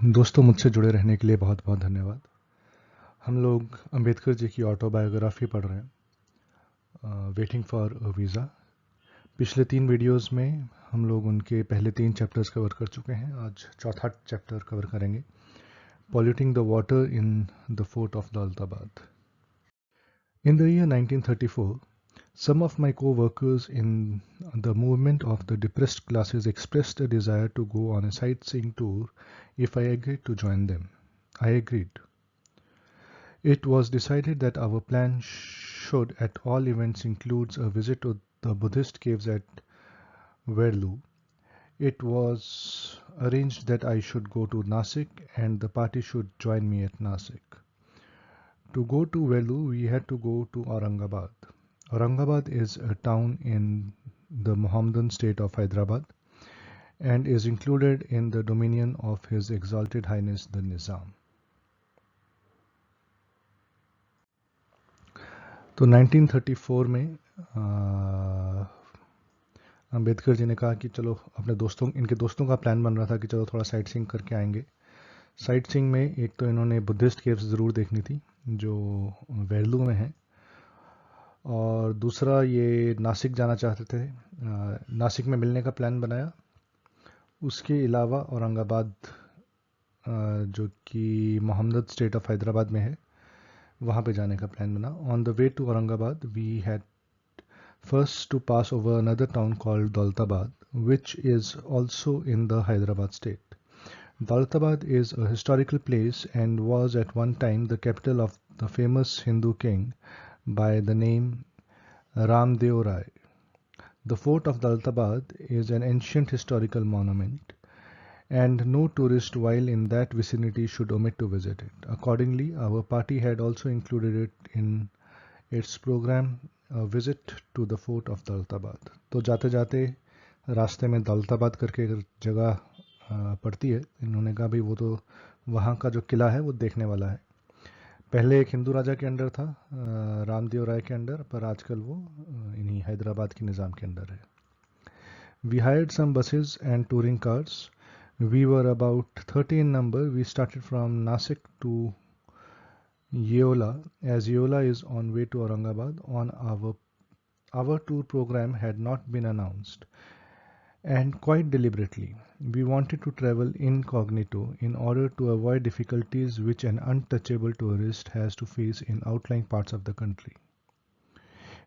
दोस्तों, मुझसे जुड़े रहने के लिए बहुत बहुत धन्यवाद। हम लोग अंबेडकर जी की ऑटोबायोग्राफी पढ़ रहे हैं, वेटिंग फॉर अ वीज़ा। पिछले 3 वीडियोस में हम लोग उनके पहले 3 चैप्टर्स कवर कर चुके हैं। आज चौथा चैप्टर कवर करेंगे, polluting the water in the fort of Daulatabad. In the year 1934, some of my co-workers in the movement of the depressed classes expressed a desire to go on a sightseeing tour if I agreed to join them. I agreed. It was decided that our plan should at all events include a visit to the Buddhist caves at Verlu. It was arranged that I should go to Nasik and the party should join me at Nasik. To go to Verlu, we had to go to Aurangabad. Aurangabad is a town in the Mohammedan state of Hyderabad and is included in the dominion of His Exalted Highness the Nizam. तो 1934 में अंबेडकर जी ने कहा कि चलो अपने इनके दोस्तों का प्लान बन रहा था कि चलो थोड़ा साइट सीइंग करके आएंगे। साइट सीइंग में एक तो इन्होंने बुद्धिस्ट केव्स ज़रूर देखनी थी जो वेरलू में है, और दूसरा ये नासिक जाना चाहते थे। नासिक में मिलने का प्लान बनाया। उसके अलावा औरंगाबाद जो कि मोहम्मद स्टेट ऑफ हैदराबाद में है, वहाँ पे जाने का प्लान बना। On the way to Aurangabad we had first to pass over another town called Daulatabad, which is also in the Hyderabad state. Daulatabad is a historical place and was at one time the capital of the famous Hindu king by the name Ramdeo Rai. The fort of Daulatabad is an ancient historical monument, and no tourist while in that vicinity should omit to visit it. Accordingly, our party had also included it in its program visit to the fort of Daulatabad. तो जाते जाते रास्ते में दौलताबाद करके जगह पड़ती है। इन्होंने कहा भाई वो तो वहाँ का जो किला है वो देखने वाला है। पहले एक हिंदू राजा के अंडर था, रामदेव राय के अंडर, पर आजकल वो इन्हीं हैदराबाद के निज़ाम के अंडर है। We hired some buses and touring cars. We were about 30 in number. We started from Nasik to Yeola, as Yeola is on way to Aurangabad. On our tour program had not been announced, and quite deliberately we wanted to travel incognito in order to avoid difficulties which an untouchable tourist has to face in outlying parts of the country.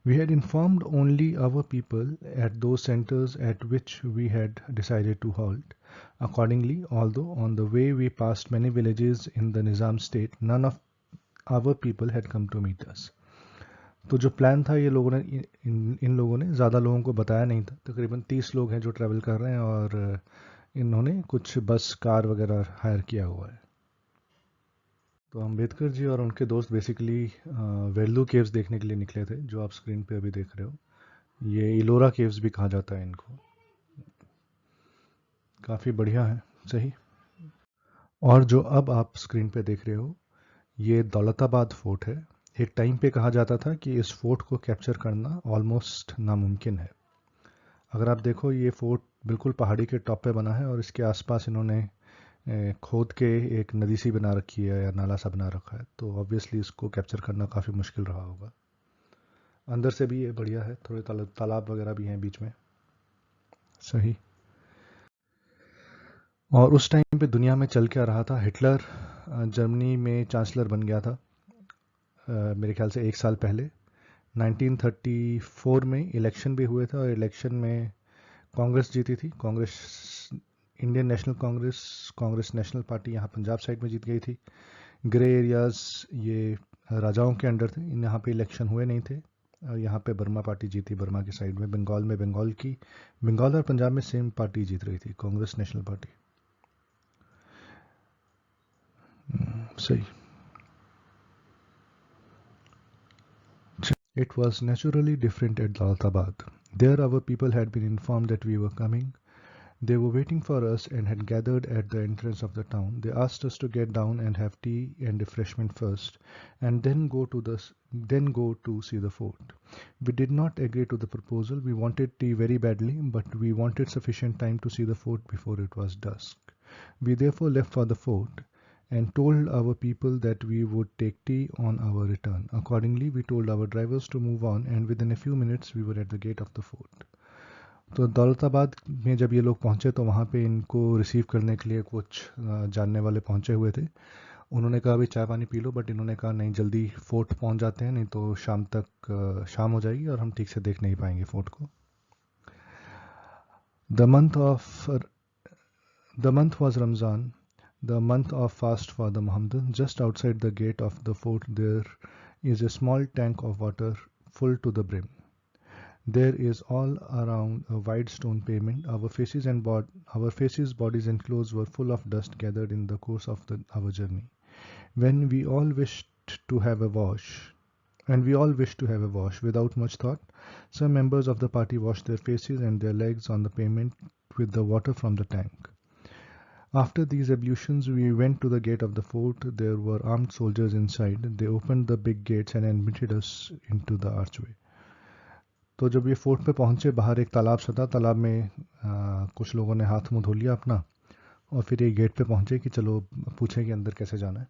We had informed only our people at those centers at which we had decided to halt. Accordingly, although on the way we passed many villages in the Nizam state, none of our people had come to meet us. तो जो plan था ये लोगों ने इन लोगों ने ज़्यादा लोगों को बताया नहीं था। तकरीबन 30 लोग हैं जो ट्रैवल कर रहे हैं, और इन्होंने कुछ बस कार वगैरह हायर किया हुआ है। तो अंबेडकर जी और उनके दोस्त बेसिकली वेल्लू केव्स देखने के लिए निकले थे, जो आप स्क्रीन पे अभी देख रहे हो। ये इलोरा केव्स भी कहा जाता है इनको। काफ़ी बढ़िया है, सही। और जो अब आप स्क्रीन पे देख रहे हो ये दौलताबाद फोर्ट है। एक टाइम पे कहा जाता था कि इस फोर्ट को कैप्चर करना ऑलमोस्ट नामुमकिन है। अगर आप देखो ये फोर्ट बिल्कुल पहाड़ी के टॉप पे बना है, और इसके आसपास इन्होंने खोद के एक नदी सी बना रखी है या नाला सा बना रखा है, तो ऑब्वियसली इसको कैप्चर करना काफ़ी मुश्किल रहा होगा। अंदर से भी ये बढ़िया है, थोड़े तालाब वगैरह भी हैं बीच में, सही। और उस टाइम पे दुनिया में चल क्या रहा था? हिटलर जर्मनी में चांसलर बन गया था मेरे ख्याल से 1 साल पहले। 1934 में इलेक्शन भी हुए थे, और इलेक्शन में कांग्रेस जीती थी। Congress, Indian national Congress, Congress national party यहाँ पंजाब साइड में जीत गई थी। ग्रे एरियाज ये राजाओं के अंडर थे, यहाँ पे इलेक्शन हुए नहीं थे, और यहाँ पे बर्मा पार्टी जीती। बर्मा की साइड में बंगाल और पंजाब में सेम पार्टी जीत रही थी, कांग्रेस नेशनल पार्टी। सही। It was naturally different at Daulatabad. There our people had been informed that we were coming. They were waiting for us and had gathered at the entrance of the town. They asked us to get down and have tea and refreshment first, and then go to see the fort. We did not agree to the proposal. We wanted tea very badly, but we wanted sufficient time to see the fort before it was dusk. We therefore left for the fort and told our people that we would take tea on our return. Accordingly, we told our drivers to move on, and within a few minutes we were at the gate of the fort. तो दौलताबाद में जब ये लोग पहुंचे तो वहाँ पे इनको रिसीव करने के लिए कुछ जानने वाले पहुंचे हुए थे. उन्होंने कहा भाई चाय पानी पी लो, बट इन्होंने कहा नहीं, जल्दी फोर्ट पहुंच जाते हैं, नहीं तो शाम तक शाम हो जाएगी और हम ठीक से देख नहीं पाएंगे फोर्ट को. The month was Ramzan, the month of fast for the Muhammadans. Just outside the gate of the fort there is a small tank of water full to the brim. There is all around a wide stone pavement. Our faces, bodies and clothes were full of dust gathered in the course of our journey. When we all wished to have a wash, without much thought, some members of the party washed their faces and their legs on the pavement with the water from the tank. After these ablutions, we went to the gate of the fort. There were armed soldiers inside. They opened the big gates and admitted us into the archway. तो जब ये fort पे पहुंचे, बाहर एक तालाब सा था. तालाब में कुछ लोगों ने हाथ मुंह धो लिया अपना, और फिर ये गेट पे पहुंचे कि चलो पूछें कि अंदर कैसे जाना है.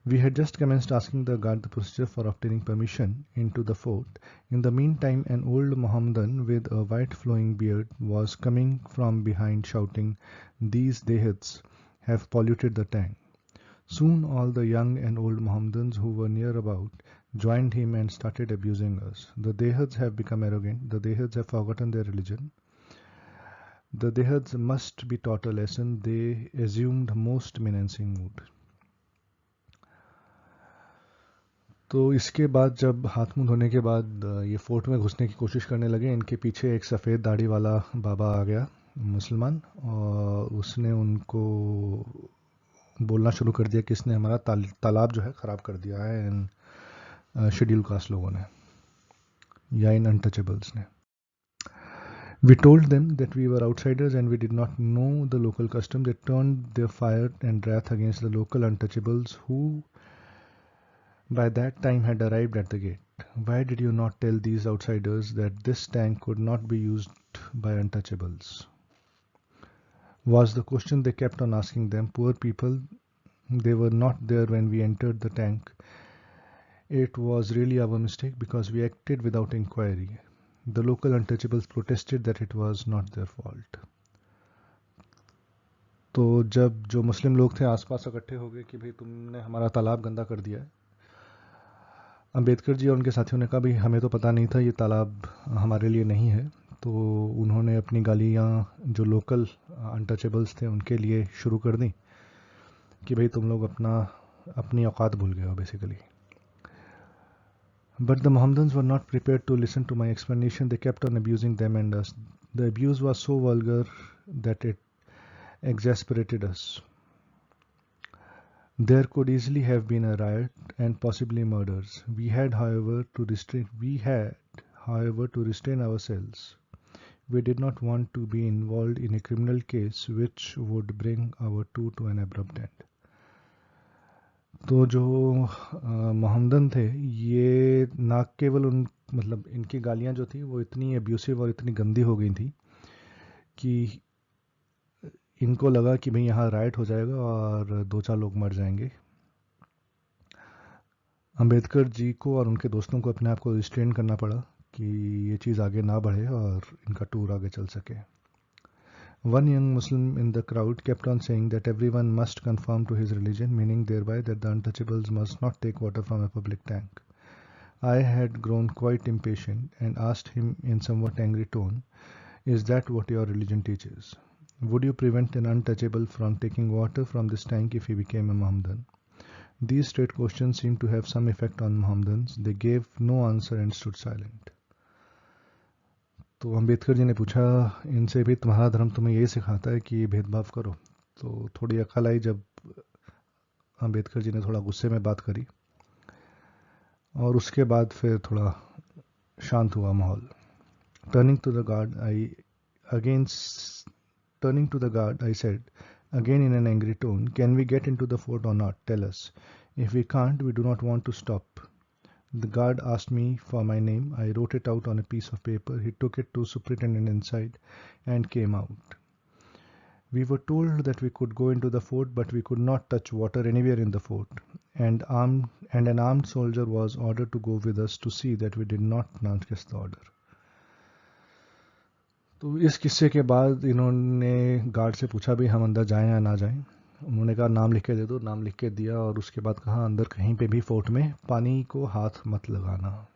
We had just commenced asking the guard the procedure for obtaining permission into the fort. In the meantime, an old Mohammedan with a white flowing beard was coming from behind shouting, "These Dehids have polluted the tank." Soon all the young and old Mohammedans who were near about joined him and started abusing us. The Dehids have become arrogant. The Dehids have forgotten their religion. The Dehids must be taught a lesson. They assumed most menacing mood. तो इसके बाद जब हाथ मुंह धोने के बाद ये फोर्ट में घुसने की कोशिश करने लगे, इनके पीछे एक सफ़ेद दाढ़ी वाला बाबा आ गया, मुसलमान, और उसने उनको बोलना शुरू कर दिया कि इसने हमारा तालाब जो है ख़राब कर दिया है इन शेड्यूल कास्ट लोगों ने या इन अनटचेबल्स ने. We told them that we were outsiders and we did not know the local custom. They turned their fire and wrath against the local untouchables who by that time had arrived at the gate. Why did you not tell these outsiders that this tank could not be used by untouchables? Was the question they kept on asking them. Poor people, they were not there when we entered the tank. It was really our mistake because we acted without inquiry. The local untouchables protested that it was not their fault. तो जब जो मुस्लिम लोग थे आसपास इकट्ठे हो गए कि भाई तुमने हमारा तालाब गंदा कर दिया है, अंबेडकर जी और उनके साथियों ने कहा भाई हमें तो पता नहीं था, ये तालाब हमारे लिए नहीं है. तो उन्होंने अपनी गालियाँ जो लोकल अनटचेबल्स थे उनके लिए शुरू कर दी कि भाई तुम लोग अपनी औकात भूल गए हो basically. But the Mohammedans were not prepared to listen to my explanation. They kept on abusing them and us. The abuse was so vulgar that it exasperated us. There could easily have been a riot and possibly murders. We had, however, to restrain ourselves. We did not want to be involved in a criminal case which would bring our tour to an abrupt end. तो जो Mohammedan थे ये ना केवल मतलब इनकी गालियाँ जो थी वो इतनी अब्यूसिव और इतनी गंदी हो गई थी कि इनको लगा कि भाई यहाँ राइट हो जाएगा और 2-4 लोग मर जाएंगे. अंबेडकर जी को और उनके दोस्तों को अपने आप को रिस्ट्रेन करना पड़ा कि ये चीज़ आगे ना बढ़े और इनका टूर आगे चल सके. One young Muslim in the crowd kept on saying that everyone must conform to his religion, meaning thereby that the untouchables must not take water from a public tank. I had grown quite impatient and asked him in somewhat angry tone, "Is that what your religion teaches? Would you prevent an untouchable from taking water from this tank if he became a Mohammedan?" These straight questions seemed to have some effect on Mohammedans. They gave no answer and stood silent. तो अंबेडकर जी ने पूछा इनसे भी तुम्हारा धर्म तुम्हें यही सिखाता है कि भेदभाव करो. तो थोड़ी अकल आई जब अंबेडकर जी ने थोड़ा गुस्से में बात करी और उसके बाद फिर थोड़ा शांत हुआ माहौल. Turning to the guard, I said, again in an angry tone, "Can we get into the fort or not? Tell us. If we can't, we do not want to stop." The guard asked me for my name. I wrote it out on a piece of paper. He took it to superintendent inside and came out. We were told that we could go into the fort, but we could not touch water anywhere in the fort. And an armed soldier was ordered to go with us to see that we did not transgress the order. तो इस किस्से के बाद इन्होंने guard से पूछा भी हम अंदर जाएं या ना जाएं. उन्होंने कहा नाम लिख के दे दो. नाम लिख के दिया और उसके बाद कहा अंदर कहीं पे भी फोर्ट में पानी को हाथ मत लगाना.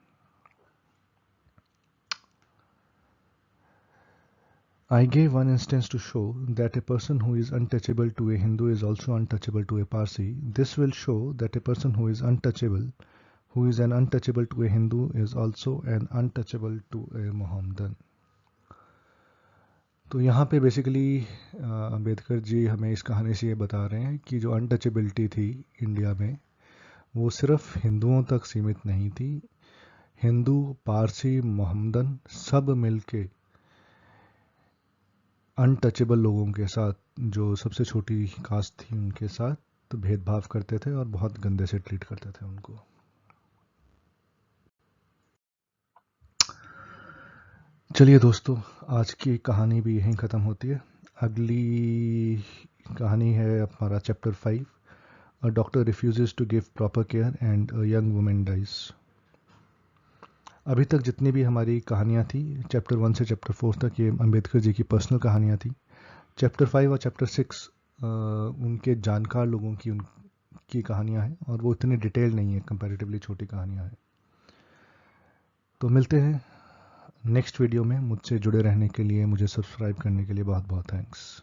I gave one instance to show that a person who is untouchable to a Hindu is also untouchable to a Parsi. This will show that a person who is untouchable, who is an untouchable to a Hindu, is also an untouchable to a Mohammedan. तो यहाँ पे basically Ambedkar ji हमें इस कहानी से ये बता रहे हैं कि जो अनटचेबिलिटी थी इंडिया में वो सिर्फ हिंदुओं तक सीमित नहीं थी. हिंदू, पारसी, मोहम्मदन सब मिलके अनटचेबल लोगों के साथ, जो सबसे छोटी कास्ट थी उनके साथ तो भेदभाव करते थे और बहुत गंदे से ट्रीट करते थे उनको. चलिए दोस्तों, आज की कहानी भी यहीं ख़त्म होती है. अगली कहानी है हमारा chapter 5. A doctor refuses to give proper care and a young women dies. अभी तक जितनी भी हमारी कहानियाँ थी चैप्टर 1 से चैप्टर 4 तक, ये अंबेडकर जी की पर्सनल कहानियाँ थी. चैप्टर 5 और चैप्टर 6 उनके जानकार लोगों की उनकी कहानियाँ हैं और वो इतनी डिटेल नहीं है, कंपैरेटिवली छोटी कहानियाँ हैं. तो मिलते हैं नेक्स्ट वीडियो में. मुझसे जुड़े रहने के लिए, मुझे सब्सक्राइब करने के लिए बहुत बहुत थैंक्स.